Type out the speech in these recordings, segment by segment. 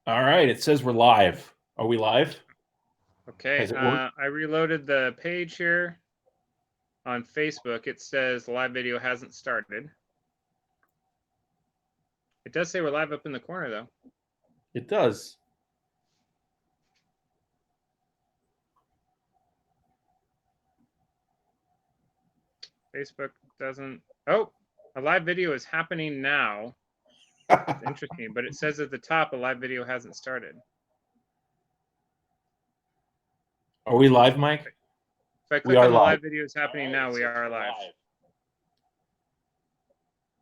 All right, it says we're live. Are we live? Okay, Has it worked? I reloaded the page here on Facebook. It says live video hasn't started. It does say we're live up in the corner though. It does. Facebook doesn't. Oh, a live video is happening now. It's interesting, but it says at the top a live video hasn't started. Are we live, Mike? If I We click are on the live. live video is happening now, we are live.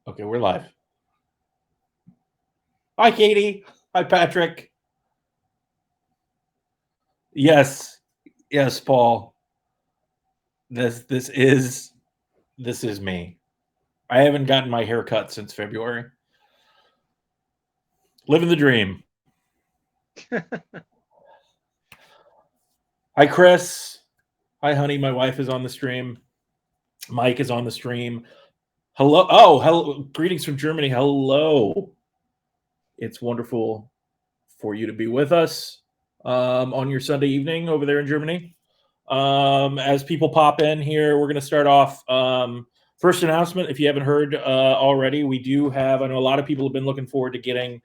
Okay, we're live. Hi, Katie. Hi, Patrick. Yes, yes, Paul. This is me. I haven't gotten my hair cut since February. Living the dream. Hi, Chris. Hi, honey. My wife is on the stream. Mike is on the stream. Hello. Oh, hello. Greetings from Germany. Hello. It's wonderful for you to be with us on your Sunday evening over there in Germany. As people pop in here, we're going to start off. First announcement, if you haven't heard already, we do have, I know a lot of people have been looking forward to getting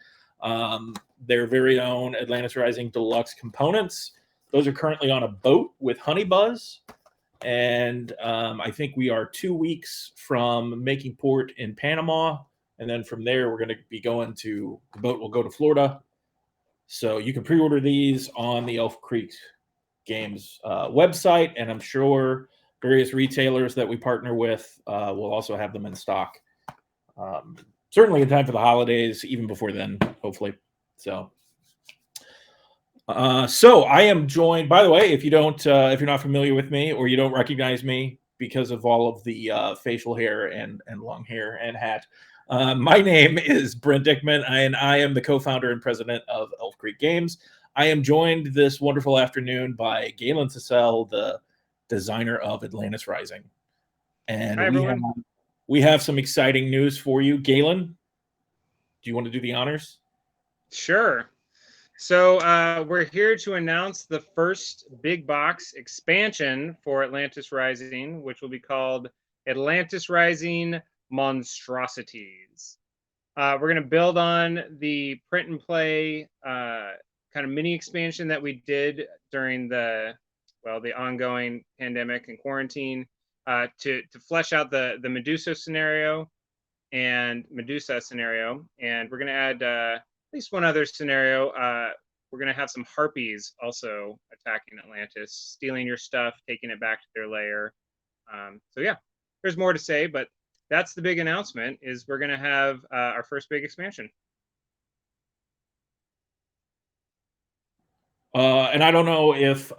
their very own Atlantis Rising Deluxe components. Those are currently on a boat with Honey Buzz. And I think we are 2 weeks from making port in Panama. And then from there, we're going to be going to, the boat will go to Florida. So you can pre-order these on the Elf Creek Games website, and I'm sure various retailers that we partner with will also have them in stock. Certainly in time for the holidays, even before then, hopefully. So I am joined. By the way, if you're not familiar with me or you don't recognize me because of all of the facial hair and long hair and hat, my name is Brent Dickman, and I am the co-founder and president of Elf Creek Games. I am joined this wonderful afternoon by Galen Cassell, the designer of Atlantis Rising, and Hi everyone. we have some exciting news for you. Galen, do you want to do the honors? Sure. So we're here to announce the first big box expansion for Atlantis Rising, which will be called Atlantis Rising Monstrosities. We're going to build on the print and play kind of mini expansion that we did during the ongoing pandemic and quarantine to flesh out the Medusa scenario, and we're going to add at least one other scenario. We're going to have some harpies also attacking Atlantis, stealing your stuff, taking it back to their lair. So yeah, there's more to say, but that's the big announcement, is we're going to have our first big expansion. And I don't know if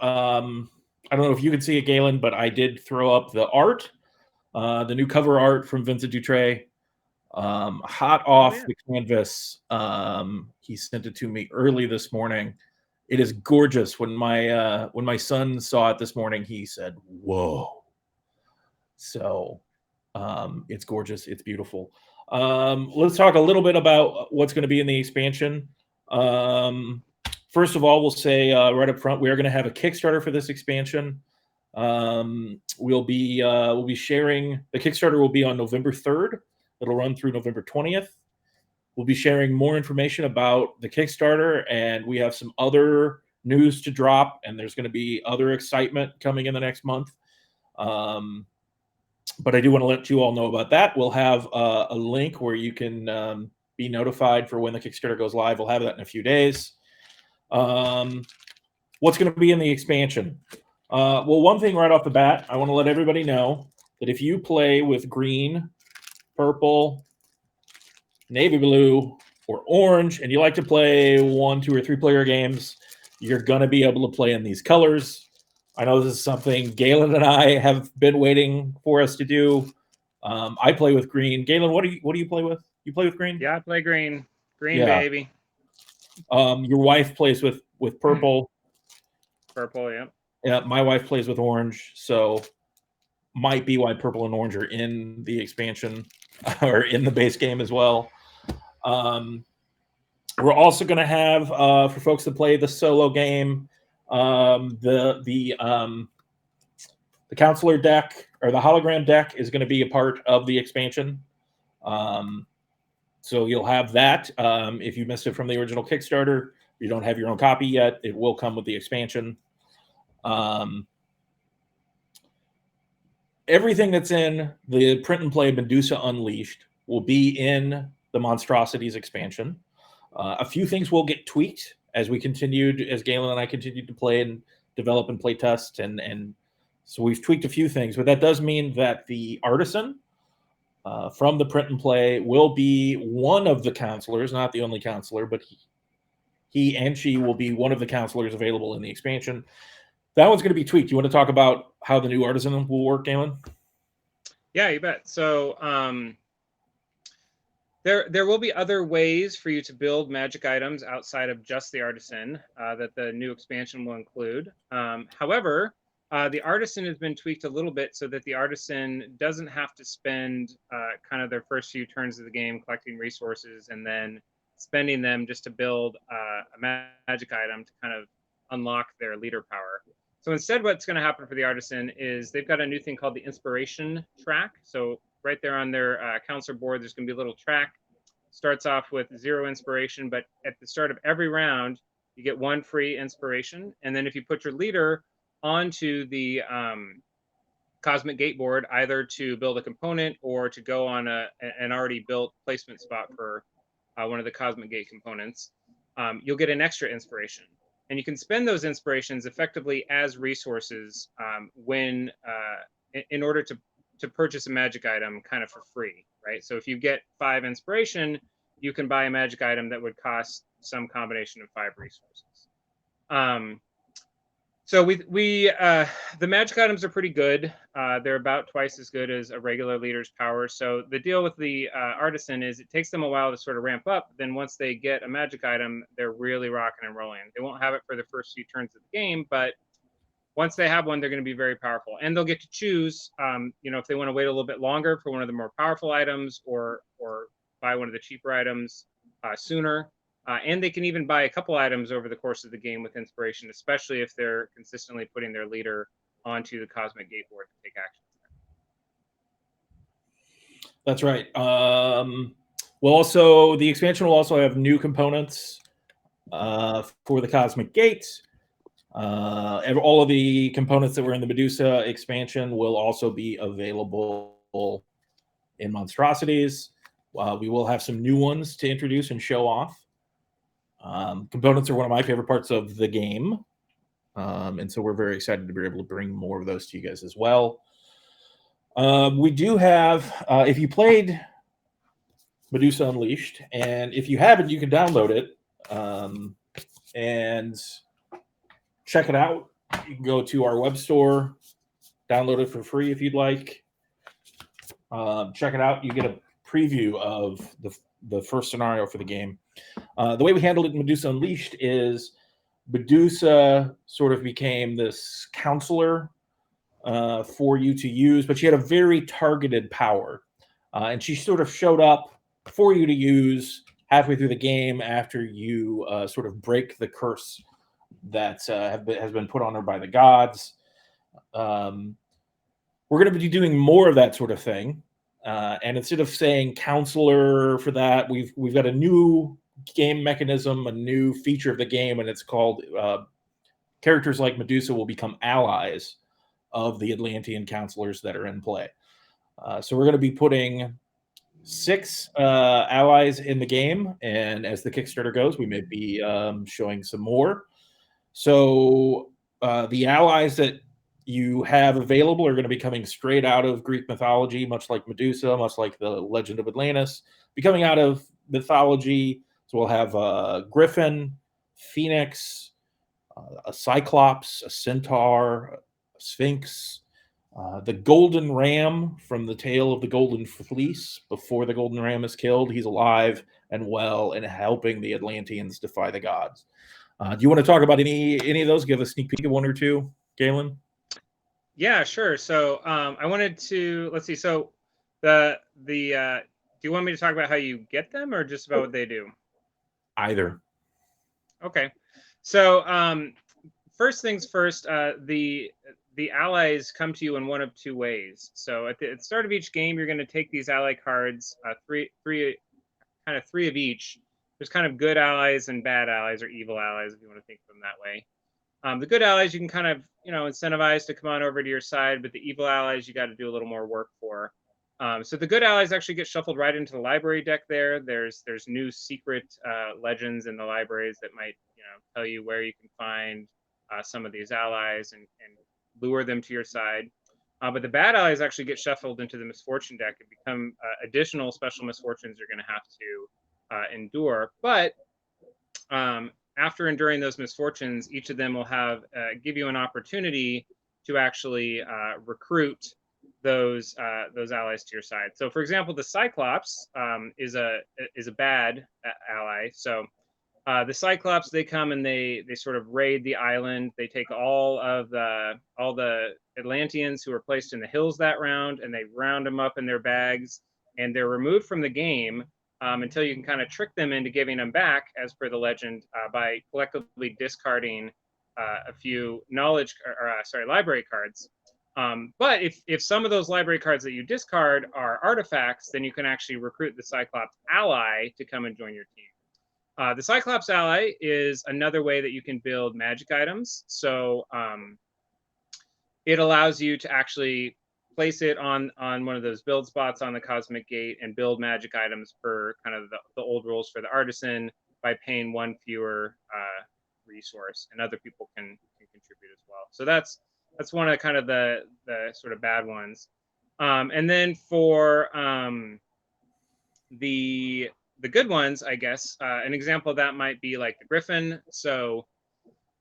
you can see it, Galen, but I did throw up the art, the new cover art from Vincent Dutray, hot off the canvas. He sent it to me early this morning. It is gorgeous. When my son saw it this morning, he said, "Whoa!" So it's gorgeous. It's beautiful. Let's talk a little bit about what's going to be in the expansion. First of all, we'll say right up front, we are going to have a Kickstarter for this expansion. We'll be sharing, the Kickstarter will be on November 3rd. It'll run through November 20th. We'll be sharing more information about the Kickstarter, and we have some other news to drop, and there's going to be other excitement coming in the next month. But I do want to let you all know about that. We'll have a link where you can be notified for when the Kickstarter goes live. We'll have that in a few days. What's going to be in the expansion? Well, one thing right off the bat, I want to let everybody know that if you play with green, purple, navy blue, or orange, and you like to play 1, 2, or 3 player games, you're going to be able to play in these colors. I know this is something Galen and I have been waiting for us to do. I play with green. Galen, what do you play with? You play with green? Yeah, I play green. Green, yeah. Baby. Your wife plays with purple. Purple, yeah. Yeah, my wife plays with orange, so might be why purple and orange are in the expansion or in the base game as well. We're also going to have for folks that play the solo game, the counselor deck or the hologram deck is going to be a part of the expansion. So you'll have that. If you missed it from the original Kickstarter, you don't have your own copy yet, it will come with the expansion. Everything that's in the print and play Medusa Unleashed will be in the Monstrosities expansion. A few things will get tweaked as we continued, as Galen and I continued to play and develop and play test, and so we've tweaked a few things. But that does mean that the Artisan from the print and play will be one of the counselors, not the only counselor, but he and she will be one of the counselors available in the expansion. That one's going to be tweaked. You want to talk about how the new Artisan will work, Galen? Yeah, you bet. So there will be other ways for you to build magic items outside of just the Artisan that the new expansion will include. However, the Artisan has been tweaked a little bit so that the Artisan doesn't have to spend kind of their first few turns of the game collecting resources and then spending them just to build a magic item to kind of unlock their leader power. So instead, what's going to happen for the Artisan is they've got a new thing called the Inspiration track. So right there on their counselor board, there's going to be a little track. Starts off with 0 inspiration, but at the start of every round, you get 1 free inspiration. And then if you put your leader onto the Cosmic Gate board, either to build a component or to go on an already built placement spot for one of the Cosmic Gate components, you'll get an extra inspiration. And you can spend those inspirations effectively as resources when in order to purchase a magic item kind of for free, right? So if you get 5 inspiration, you can buy a magic item that would cost some combination of 5 resources. So the magic items are pretty good. They're about twice as good as a regular leader's power. So the deal with the Artisan is it takes them a while to sort of ramp up. Then once they get a magic item, they're really rocking and rolling. They won't have it for the first few turns of the game, but once they have one, they're going to be very powerful. And they'll get to choose, if they want to wait a little bit longer for one of the more powerful items or buy one of the cheaper items sooner. And they can even buy a couple items over the course of the game with inspiration, especially if they're consistently putting their leader onto the Cosmic Gate board to take action. That's right. The expansion will also have new components for the Cosmic Gate. All of the components that were in the Medusa expansion will also be available in Monstrosities. We will have some new ones to introduce and show off. Components are one of my favorite parts of the game. And so we're very excited to be able to bring more of those to you guys as well. We do have, if you played Medusa Unleashed, and if you haven't, you can download it and check it out. You can go to our web store, download it for free if you'd like. Check it out. You get a preview of the first scenario for the game. The way we handled it in Medusa Unleashed is Medusa sort of became this counselor for you to use, but she had a very targeted power. And she sort of showed up for you to use halfway through the game after you sort of break the curse that has been put on her by the gods. We're going to be doing more of that sort of thing. And instead of saying counselor for that, we've got a new game mechanism, a new feature of the game, and it's called characters like Medusa will become allies of the Atlantean counselors that are in play. So we're going to be putting 6 allies in the game, and as the Kickstarter goes, we may be showing some more. So the allies that you have available are going to be coming straight out of Greek mythology, much like Medusa, much like the Legend of Atlantis, be coming out of mythology. So we'll have a griffin, phoenix, a cyclops, a centaur, a sphinx, the golden ram from the tale of the golden fleece. Before the golden ram is killed, he's alive and well and helping the Atlanteans defy the gods. Do you want to talk about any of those? Give a sneak peek of one or two, Galen? Yeah, sure. So I wanted to, let's see. So do you want me to talk about how you get them or just about what they do? Either. Okay. So first things first, the allies come to you in one of two ways. So at the start of each game, you're going to take these ally cards, three of each. There's kind of good allies and bad allies, or evil allies, if you want to think of them that way. The good allies you can kind of, incentivize to come on over to your side, but the evil allies you got to do a little more work for. So the good allies actually get shuffled right into the library deck there. There's new secret legends in the libraries that might, tell you where you can find some of these allies and lure them to your side. But the bad allies actually get shuffled into the misfortune deck and become additional special misfortunes you're going to have to endure. But after enduring those misfortunes, each of them will have give you an opportunity to actually recruit those allies to your side. So, for example, the Cyclops is a bad ally. So the Cyclops, they come and they sort of raid the island. They take all the Atlanteans who are placed in the hills that round, and they round them up in their bags, and they're removed from the game until you can kind of trick them into giving them back, as per the legend, by collectively discarding a few library cards. But if some of those library cards that you discard are artifacts, then you can actually recruit the Cyclops ally to come and join your team. The Cyclops ally is another way that you can build magic items. So it allows you to actually place it on one of those build spots on the Cosmic Gate and build magic items per kind of the old rules for the Artisan by paying one fewer resource, and other people can contribute as well. So that's one of kind of the sort of bad ones. And then for the good ones, I guess, an example of that might be like the Griffin. So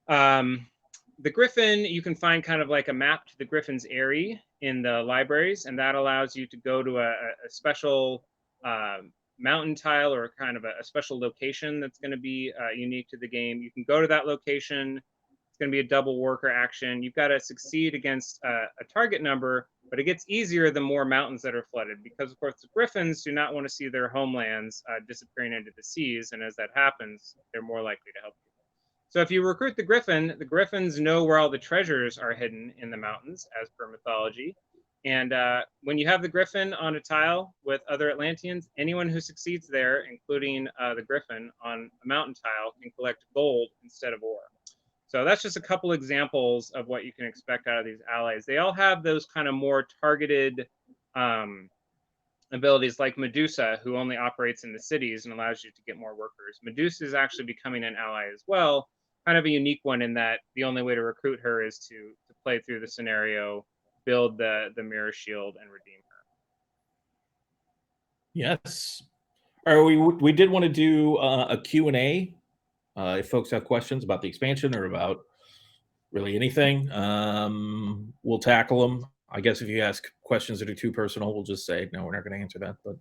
the Griffin, you can find kind of like a map to the Griffin's Eyrie in the libraries, and that allows you to go to a special mountain tile, or kind of a special location that's going to be unique to the game. You can go to that location. It's going to be a double worker action. You've got to succeed against a target number, but it gets easier the more mountains that are flooded, because, of course, the Griffins do not want to see their homelands disappearing into the seas, and as that happens, they're more likely to help you. So if you recruit the Griffins know where all the treasures are hidden in the mountains, as per mythology. And when you have the Griffin on a tile with other Atlanteans, anyone who succeeds there, including the Griffin on a mountain tile, can collect gold instead of ore. So that's just a couple examples of what you can expect out of these allies. They all have those kind of more targeted abilities, like Medusa, who only operates in the cities and allows you to get more workers. Medusa is actually becoming an ally as well, kind of a unique one in that the only way to recruit her is to play through the scenario, build the mirror shield, and redeem her. Yes. Or we did want to do a Q&A if folks have questions about the expansion or about really anything. We'll tackle them. I guess if you ask questions that are too personal, we'll just say, no, we're not going to answer that. But,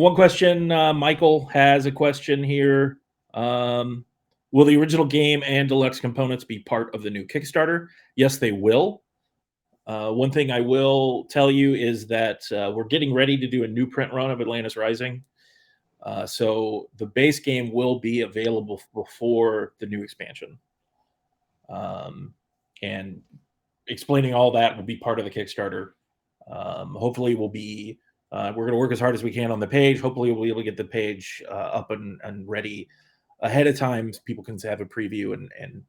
one question, Michael has a question here. Will the original game and deluxe components be part of the new Kickstarter? Yes, they will. One thing I will tell you is that we're getting ready to do a new print run of Atlantis Rising. So the base game will be available before the new expansion. And explaining all that will be part of the Kickstarter. Hopefully we'll be, we're going to work as hard as we can on the page. Hopefully we'll be able to get the page up and ready ahead of time so people can have a preview and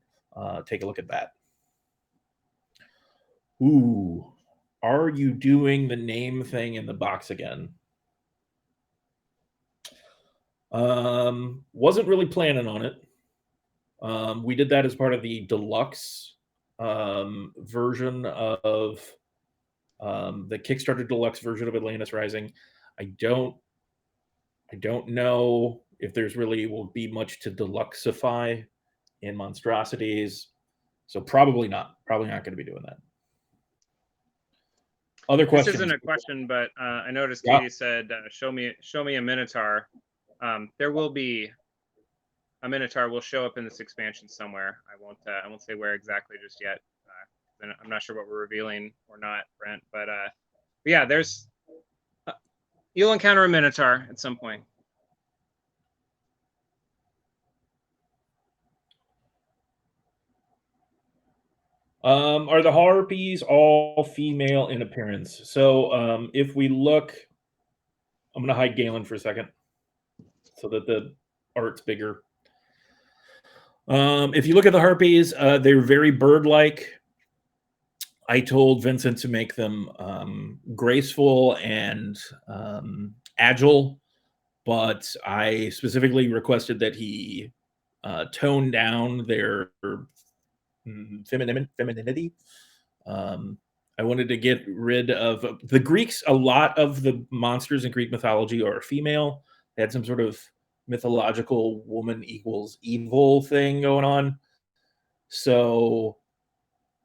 take a look at that. Ooh, are you doing the name thing in the box again? Wasn't really planning on it. We did that as part of the deluxe version of the Kickstarter deluxe version of Atlantis Rising. I don't know if there's really will be much to deluxify in Monstrosities, so probably not. Probably not going to be doing that. Other questions? This isn't a question, but I noticed Katie said, "Show me a Minotaur." There will be a Minotaur. Will show up in this expansion somewhere. I won't say where exactly just yet. I'm not sure what we're revealing or not, Brent. But yeah, you'll encounter a Minotaur at some point. Are the harpies all female in appearance? So if we look, I'm going to hide Galen for a second so that the art's bigger. If you look at the harpies, they're very bird-like. I told Vincent to make them graceful and agile, but I specifically requested that he tone down their femininity. I wanted to get rid of the Greeks. A lot of the monsters in Greek mythology are female. They had some sort of mythological woman equals evil thing going on. So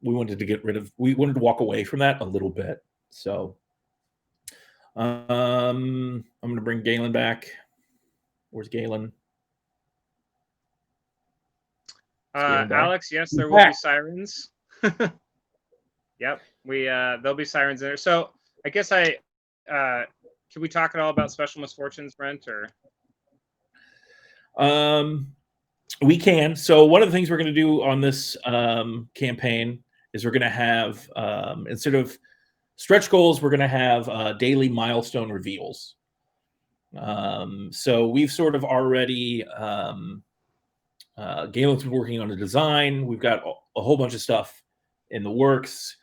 we wanted to walk away from that a little bit. So I'm going to bring Galen back. Where's Galen? Alex, yes, there will be sirens. Yep, there'll be sirens in there. So I guess can we talk at all about special misfortunes, Brent? Or we can. So one of the things we're going to do on this campaign is we're going to have instead of stretch goals, we're going to have daily milestone reveals. So we've sort of already Galen's been working on a design. We've got a whole bunch of stuff in the works.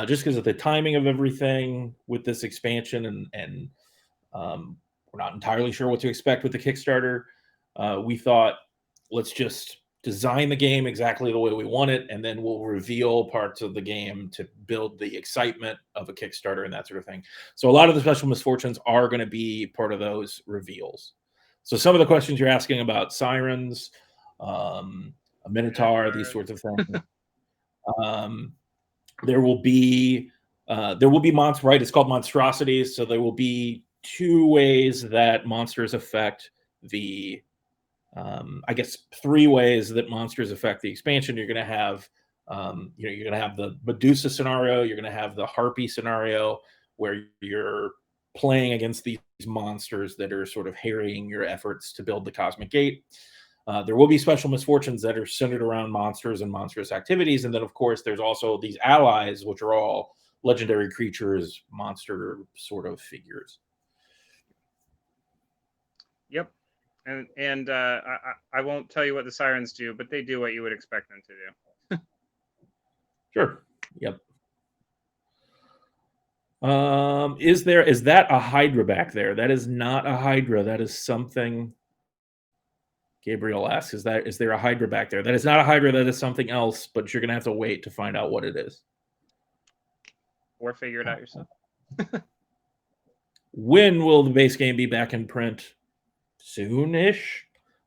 Just because of the timing of everything with this expansion, and we're not entirely sure what to expect with the Kickstarter. We thought, let's just design the game exactly the way we want it, and then we'll reveal parts of the game to build the excitement of a Kickstarter and that sort of thing. So a lot of the special misfortunes are going to be part of those reveals. So some of the questions you're asking about sirens, a minotaur, these sorts of things. There will be monsters, right? It's called Monstrosities. So there will be 2 ways that monsters affect the, I guess 3 ways that monsters affect the expansion. You're going to have, you're going to have the Medusa scenario. You're going to have the Harpy scenario where you're playing against these monsters that are sort of harrying your efforts to build the Cosmic Gate. There will be special misfortunes that are centered around monsters and monstrous activities. And then, of course, there's also these allies, which are all legendary creatures, monster sort of figures. Yep. And I won't tell you what the sirens do, but they do what you would expect them to do. Sure. Yep. Is that a Hydra back there? That is not a Hydra. That is something. Gabriel asks, is there a Hydra back there? That is not a Hydra. That is something else, but you're going to have to wait to find out what it is. Or figure it out yourself. When will the base game be back in print? Soonish.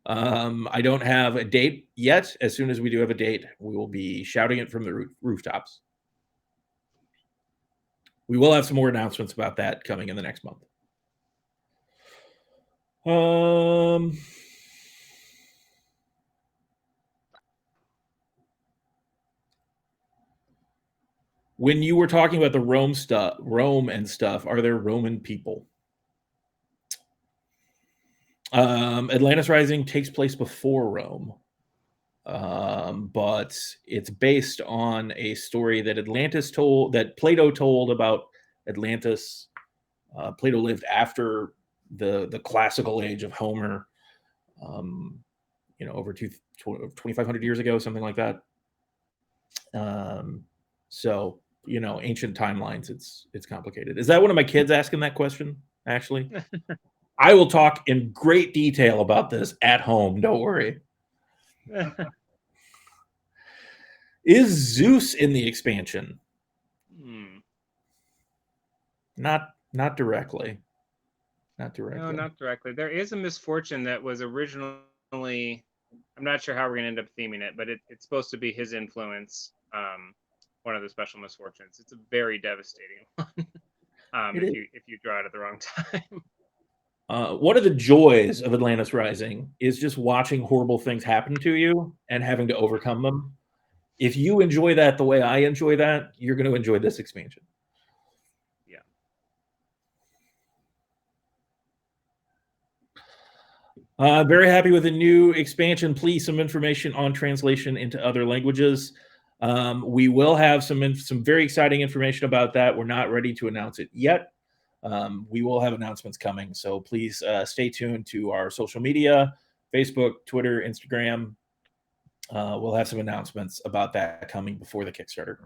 I don't have a date yet. As soon as we do have a date, we will be shouting it from the rooftops. We will have some more announcements about that coming in the next month. When you were talking about the Rome and stuff, are there Roman people? Atlantis Rising takes place before Rome, but it's based on a story that Plato told about Atlantis. Plato lived after the classical age of Homer, over 2,500 years ago, something like that. So, ancient timelines, it's complicated. Is that one of my kids asking that question, actually? I will talk in great detail about this at home. Don't worry. Is Zeus in the expansion? Not directly. Not directly. No, not directly. There is a misfortune that was originally, I'm not sure how we're going to end up theming it, but it's supposed to be his influence. One of the special misfortunes. It's a very devastating one. If you draw it at the wrong time. One of the joys of Atlantis Rising is just watching horrible things happen to you and having to overcome them. If you enjoy that the way I enjoy that, you're going to enjoy this expansion. Yeah. Very happy with the new expansion. Please, some information on translation into other languages. We will have some very exciting information about that. We're not ready to announce it yet. We will have announcements coming, so please stay tuned to our social media, Facebook, Twitter, Instagram. We'll have some announcements about that coming before the Kickstarter.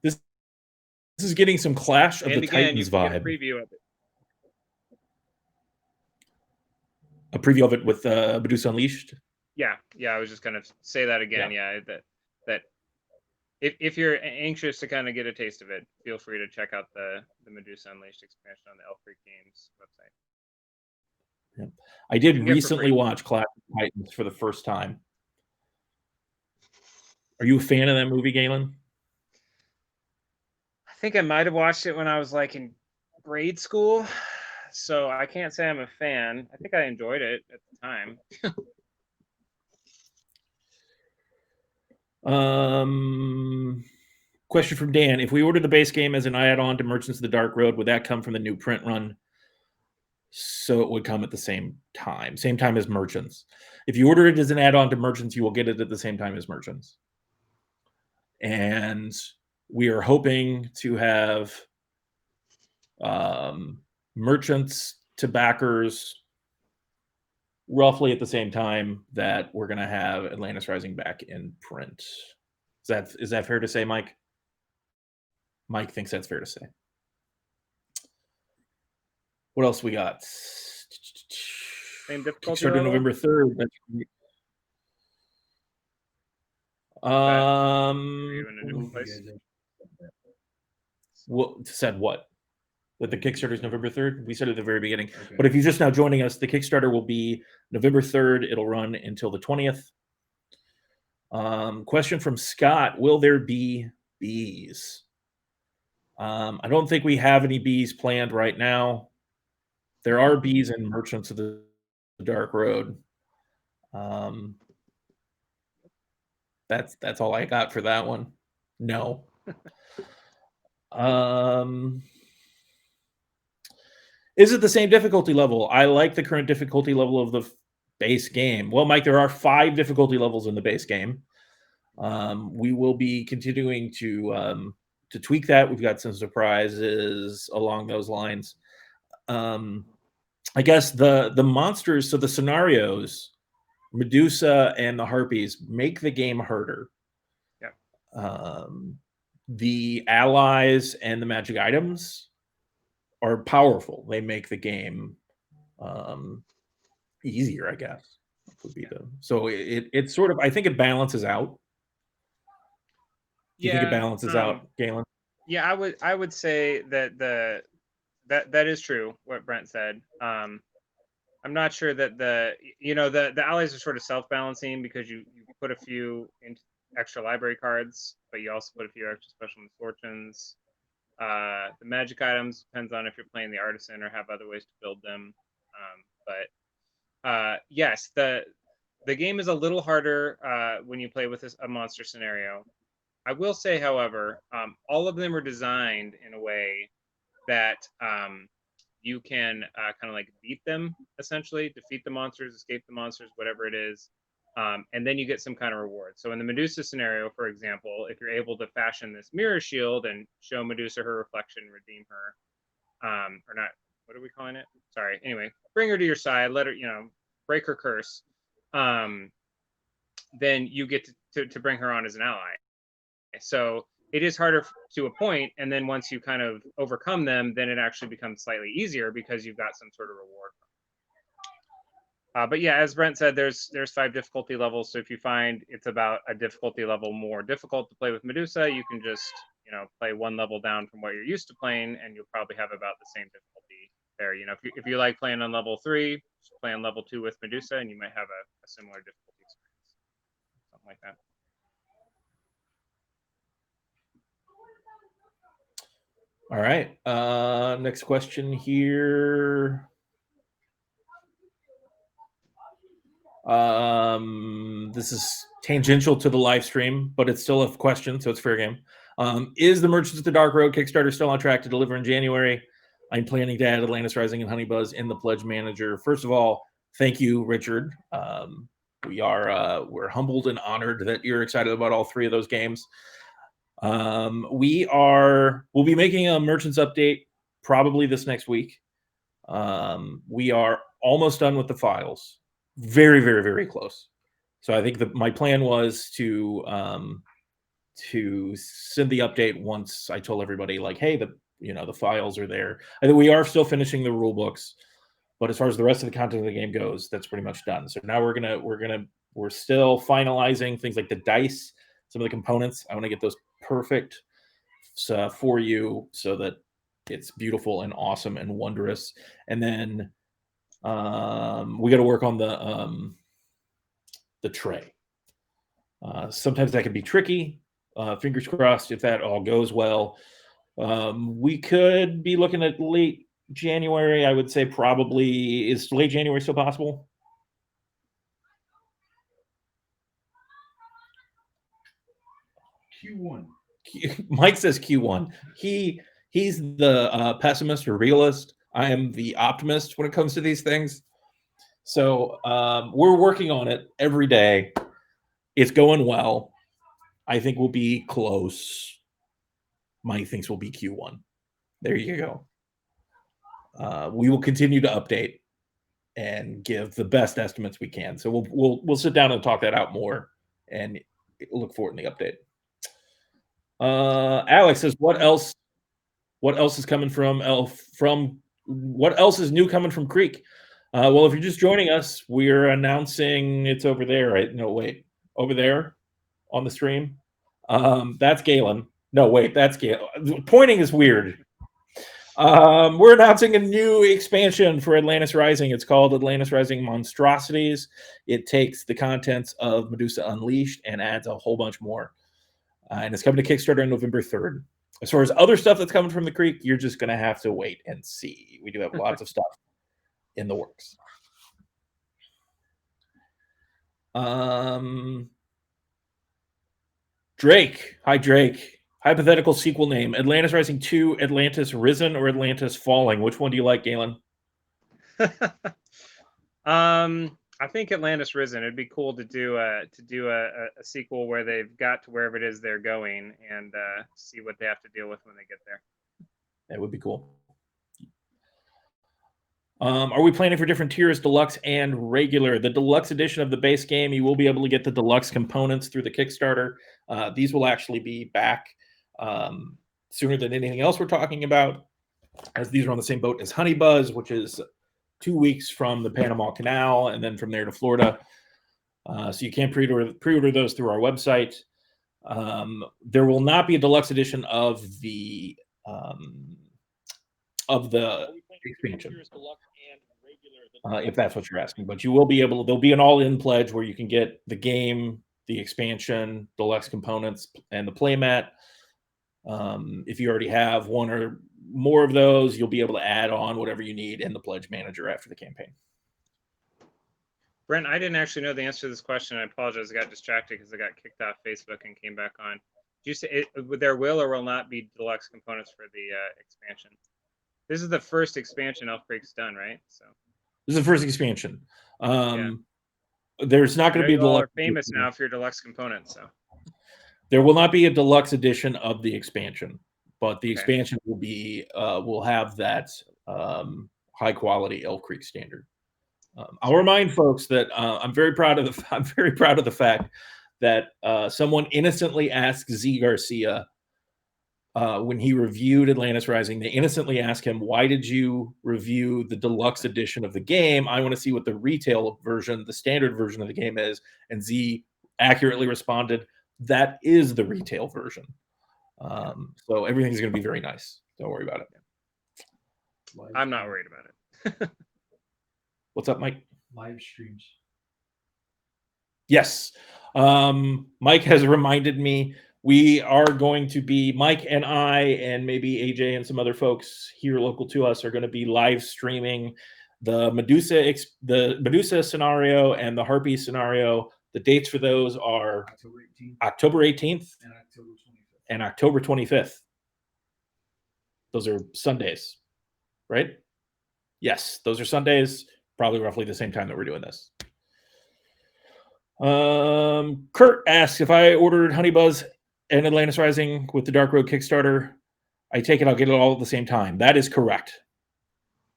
This is getting some Clash of the Titans vibe. A preview of it. A preview of it with Medusa Unleashed. Yeah, I was just gonna say that again. Yeah, that if you're anxious to kind of get a taste of it, feel free to check out the Medusa Unleashed expansion on the Elf Creek Games website. Yeah. I did recently watch Clash of the Titans for the first time. Are you a fan of that movie, Galen? I think I might have watched it when I was like in grade school, so I can't say I'm a fan. I think I enjoyed it at the time. Question from Dan: if we order the base game as an add-on to Merchants of the Dark Road, would that come from the new print run? So it would come at the same time as Merchants. If you order it as an add-on to Merchants, you will get it at the same time as Merchants. And we are hoping to have Merchants to backers roughly at the same time that we're going to have Atlantis Rising back in print. Is that fair to say, Mike? Mike thinks that's fair to say. What else we got? Same difficulty Kickstarter November 3rd. Said what? That the Kickstarter is November 3rd? We said at the very beginning. Okay. But if you're just now joining us, the Kickstarter will be November 3rd. It'll run until the 20th. Question from Scott: will there be bees? I don't think we have any bees planned right now. There are bees in Merchants of the Dark Road. That's all I got for that one. No. Is it the same difficulty level? I like the current difficulty level of the base game. Well, Mike, there are 5 difficulty levels in the base game. We will be continuing to tweak that. We've got some surprises along those lines. I guess the monsters, so the scenarios, Medusa and the Harpies, make the game harder. Yeah. The allies and the magic items are powerful. They make the game easier, I guess. Would be so it's sort of, I think it balances out. Do you think it balances out, Galen? Yeah, I would say that that is true what Brent said. I'm not sure that the allies are sort of self-balancing because you put a few extra library cards, but you also put a few extra special misfortunes. The magic items depends on if you're playing the Artisan or have other ways to build them. But yes, the game is a little harder when you play with a monster scenario. I will say, however, all of them are designed in a way that you can kind of like beat them, essentially, defeat the monsters, escape the monsters, whatever it is. And then you get some kind of reward. So in the Medusa scenario, for example, if you're able to fashion this mirror shield and show Medusa her reflection, redeem her, or not, what are we calling it? Sorry. Anyway, bring her to your side, let her, break her curse. Then you get to bring her on as an ally. So it is harder to a point, and then once you kind of overcome them, then it actually becomes slightly easier because you've got some sort of reward. But yeah, as Brent said, there's 5 difficulty levels. So if you find it's about a difficulty level more difficult to play with Medusa, you can just play 1 level down from what you're used to playing, and you'll probably have about the same difficulty there. If you like playing on level 3, just play on level 2 with Medusa, and you might have a similar difficulty experience, something like that. All right. Next question here. This is tangential to the live stream, but it's still a question, so it's fair game. Is the Merchants of the Dark Road Kickstarter still on track to deliver in January? I'm planning to add Atlantis Rising and Honeybuzz in the Pledge Manager. First of all, thank you, Richard. We're humbled and honored that you're excited about all 3 of those games. We'll be making a merchants update probably this next week. We are almost done with the files. Very, very, very close. So I think my plan was to send the update once I told everybody, like, hey, the files are there. I think we are still finishing the rule books, but as far as the rest of the content of the game goes, that's pretty much done. So now we're still finalizing things like the dice, some of the components. I want to get those perfect for you so that it's beautiful and awesome and wondrous. And then we got to work on the tray. Sometimes that can be tricky. Fingers crossed if that all goes well. We could be looking at late January. I would say probably. Is late January still possible? Q1. Mike says Q1. He's the pessimist or realist. I am the optimist when it comes to these things. So we're working on it every day. It's going well. I think we'll be close. Mike thinks we'll be Q1. There you go. We will continue to update and give the best estimates we can. So we'll sit down and talk that out more and look for it in the update. Alex says, what else is coming what else is new coming from Creek? Well, if you're just joining us, we're announcing it's over there, right? No, wait, over there on the stream. That's Galen. No, wait, that's Galen. Pointing is weird. We're announcing a new expansion for Atlantis Rising. It's called Atlantis Rising Monstrosities. It takes the contents of Medusa Unleashed and adds a whole bunch more. And it's coming to Kickstarter on November 3rd. As far as other stuff that's coming from the Creek, you're just going to have to wait and see. We do have lots of stuff in the works. Drake. Hi, Drake. Hypothetical sequel name: Atlantis Rising 2, Atlantis Risen, or Atlantis Falling? Which one do you like, Galen? I think Atlantis Risen. It'd be cool to do a sequel where they've got to wherever it is they're going and see what they have to deal with when they get there. That would be cool. Are we planning for different tiers, deluxe and regular? The deluxe edition of the base game, you will be able to get the deluxe components through the Kickstarter. These will actually be back sooner than anything else we're talking about, as these are on the same boat as Honey Buzz, which is 2 weeks from the Panama Canal and then from there to Florida. So you can pre-order those through our website. There will not be a deluxe edition of the expansion, if that's what you're asking. But you will be able. There'll be an all-in pledge where you can get the game, the expansion, deluxe components, and the playmat. If you already have one or more of those, you'll be able to add on whatever you need in the pledge manager after the campaign. Brent, I didn't actually know the answer to this question. I apologize. I got distracted because I got kicked off Facebook and came back on. Did you say there will or will not be deluxe components for the expansion? This is the first expansion Elf Creek's done, right? So this is the first expansion. There's not going to be a deluxe. Are famous now for your deluxe components, so there will not be a deluxe edition of the expansion, but the expansion will be will have that high quality Elf Creek standard. I'll remind folks that I'm very proud of the fact that someone innocently asked Z Garcia when he reviewed Atlantis Rising. They innocently asked him, "Why did you review the deluxe edition of the game? I want to see what the retail version, the standard version of the game is." And Z accurately responded, "That is the retail version." So everything's going to be very nice. Don't worry about it. I'm not worried about it. What's up, Mike? Live streams. Yes. Mike has reminded me we are going to be, Mike and I and maybe AJ and some other folks here local to us are going to be live streaming the Medusa scenario and the Harpy scenario. The dates for those are October 18th and October 25th. Those are Sundays, right? Yes, those are Sundays, probably roughly the same time that we're doing this. Kurt asks if I ordered Honey Buzz and Atlantis Rising with the Dark Road Kickstarter, I take it I'll get it all at the same time. That is correct.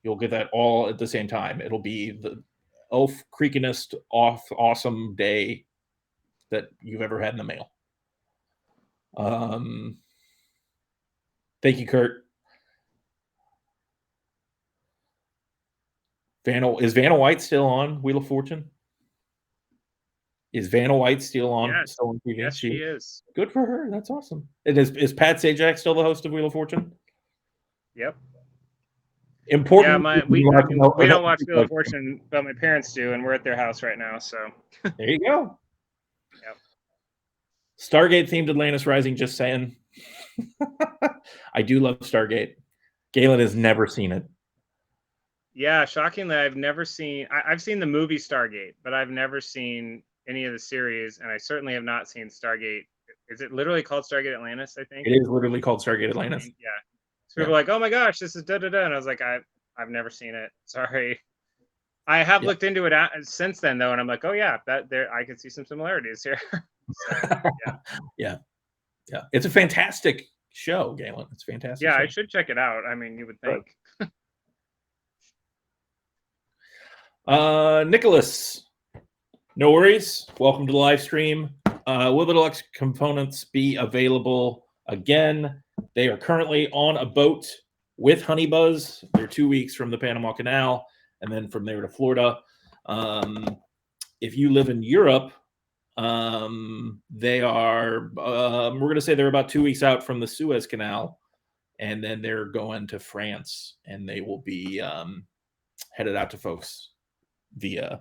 You'll get that all at the same time. It'll be the elf creakinest awesome day that you've ever had in the mail. Thank you, Kurt. Is Vanna White still on Wheel of Fortune? Is Vanna White still on? Yes. Still on TV? Yes, she is. Good for her. That's awesome. And is Pat Sajak still the host of Wheel of Fortune? Yep. Important. Yeah, we don't watch Wheel of Fortune, but my parents do, and we're at their house right now. So there you go. Yep. Stargate themed Atlantis Rising. Just saying. I do love Stargate. Galen has never seen it. Yeah, shockingly, I've never seen. I've seen the movie Stargate, but I've never seen any of the series, and I certainly have not seen Stargate. Is it literally called Stargate Atlantis? I think it is literally called Stargate Atlantis. Yeah. So people are like, "Oh my gosh, this is da da da," and I was like, "I've never seen it. Sorry." I have looked into it since then, though, and I'm like, "Oh yeah, I can see some similarities here." So, yeah. It's a fantastic show, Galen. It's fantastic. Yeah, show. I should check it out. I mean, you would think. Nicholas, no worries. Welcome to the live stream. Will the deluxe components be available again? They are currently on a boat with Honey Buzz. They're 2 weeks from the Panama Canal, and then from there to Florida. If you live in Europe, they are. We're going to say they're about 2 weeks out from the Suez Canal, and then they're going to France, and they will be headed out to folks via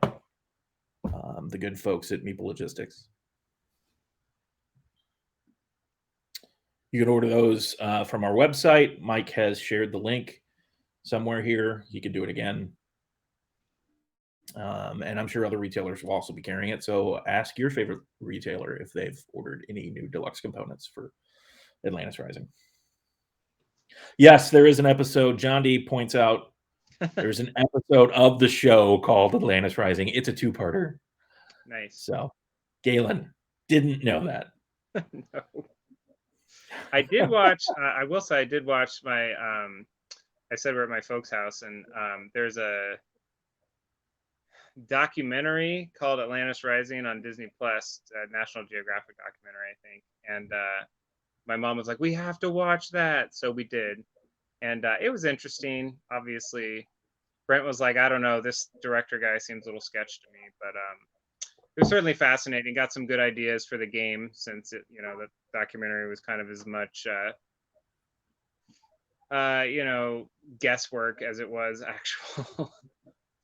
the good folks at Meeple Logistics. You can order those from our website. Mike has shared the link somewhere here. You can do it again. And I'm sure other retailers will also be carrying it. So ask your favorite retailer if they've ordered any new deluxe components for Atlantis Rising. Yes, there is an episode. John D points out there's an episode of the show called Atlantis Rising. It's a two-parter. Nice. So Galen didn't know that. No. I did watch. I will say I did watch my. I said we're at my folks' house, and there's a documentary called Atlantis Rising on Disney Plus, National Geographic documentary, I think. And my mom was like, "We have to watch that," so we did, and it was interesting. Obviously, Brent was like, "I don't know, this director guy seems a little sketch to me," but it was certainly fascinating. Got some good ideas for the game, since it, the documentary was kind of as much guesswork as it was actual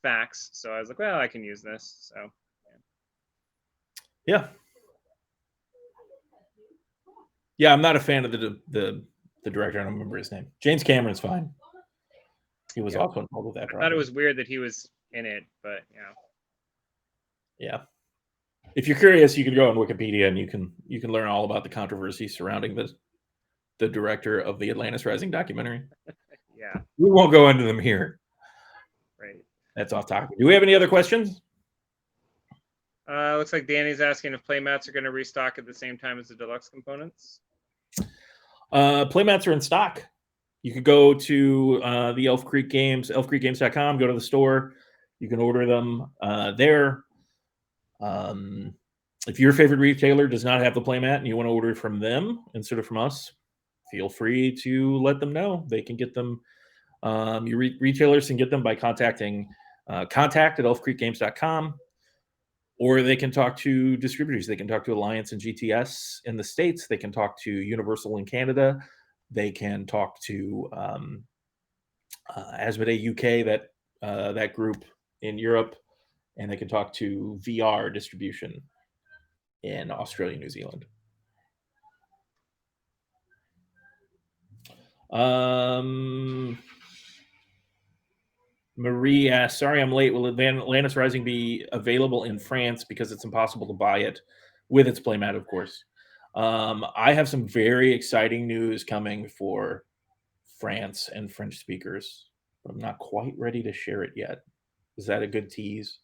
facts. So I was like, well, I can use this. So yeah, I'm not a fan of the director. I don't remember his name. James Cameron's fine. He was also involved with that project. I thought it was weird that he was in it, but yeah. If you're curious, you can go on Wikipedia and you can learn all about the controversy surrounding the director of the Atlantis Rising documentary. Yeah, we won't go into them here. Right. That's off topic. Do we have any other questions? Looks like Danny's asking if playmats are going to restock at the same time as the deluxe components. Playmats are in stock. You could go to the Elf Creek Games, elfcreekgames.com, go to the store. You can order them there. If your favorite retailer does not have the playmat and you want to order from them instead of from us, feel free to let them know. They can get them. Your retailers can get them by contacting contact@elfcreekgames.com, or they can talk to distributors. They can talk to Alliance and GTS in the States. They can talk to Universal in Canada. They can talk to Asmodee UK, that group in Europe, and they can talk to VR distribution in Australia, New Zealand. Marie asks, sorry I'm late. Will Atlantis Rising be available in France because it's impossible to buy it with its playmat, of course? I have some very exciting news coming for France and French speakers, but I'm not quite ready to share it yet. Is that a good tease?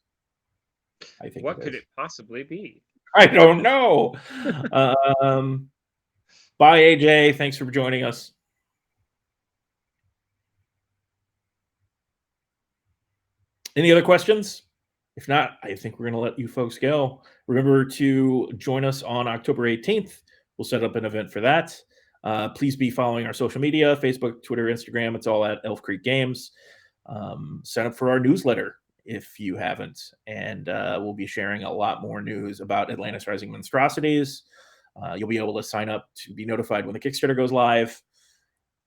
I think What could it possibly be? I don't know. Bye, AJ. Thanks for joining us. Any other questions? If not, I think we're going to let you folks go. Remember to join us on October 18th. We'll set up an event for that. Please be following our social media, Facebook, Twitter, Instagram. It's all at Elf Creek Games. Sign up for our newsletter if you haven't. And we'll be sharing a lot more news about Atlantis Rising Monstrosities. You'll be able to sign up to be notified when the Kickstarter goes live.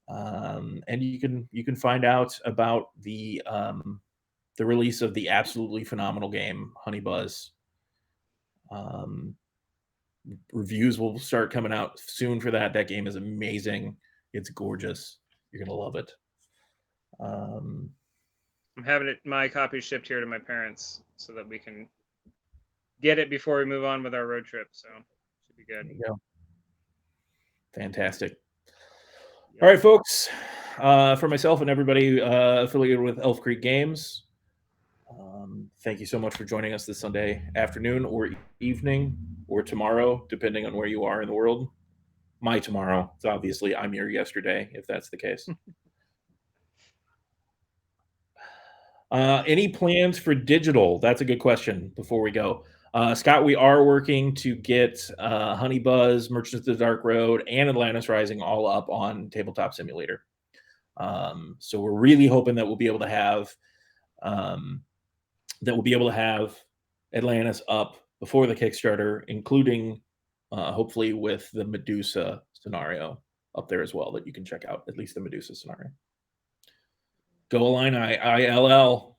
And you can find out about the release of the absolutely phenomenal game, Honey Buzz. Reviews will start coming out soon for that. That game is amazing. It's gorgeous. You're going to love it. I'm having my copy shipped here to my parents so that we can get it before we move on with our road trip. So should be good. There you go. Fantastic. Yep. All right, folks. For myself and everybody affiliated with Elf Creek Games, thank you so much for joining us this Sunday afternoon or evening or tomorrow, depending on where you are in the world. My tomorrow. It's obviously I'm your yesterday, if that's the case. Any plans for digital? That's a good question before we go. Scott, we are working to get Honey Buzz, Merchants of the Dark Road, and Atlantis Rising all up on Tabletop Simulator. So we're really hoping that we'll be able to have Atlantis up before the Kickstarter, including hopefully with the Medusa scenario up there as well that you can check out, at least the Medusa scenario. Go Illini, ILL.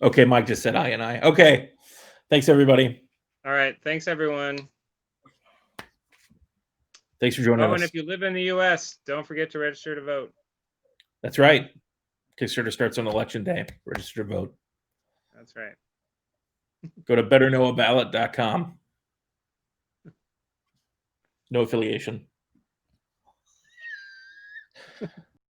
Okay, Mike just said I. Okay. Thanks, everybody. All right. Thanks, everyone. Thanks for joining us. And if you live in the U.S., don't forget to register to vote. That's right. Kickstarter starts on Election Day. Register to vote. That's right. Go to betterknowaballot.com. No affiliation.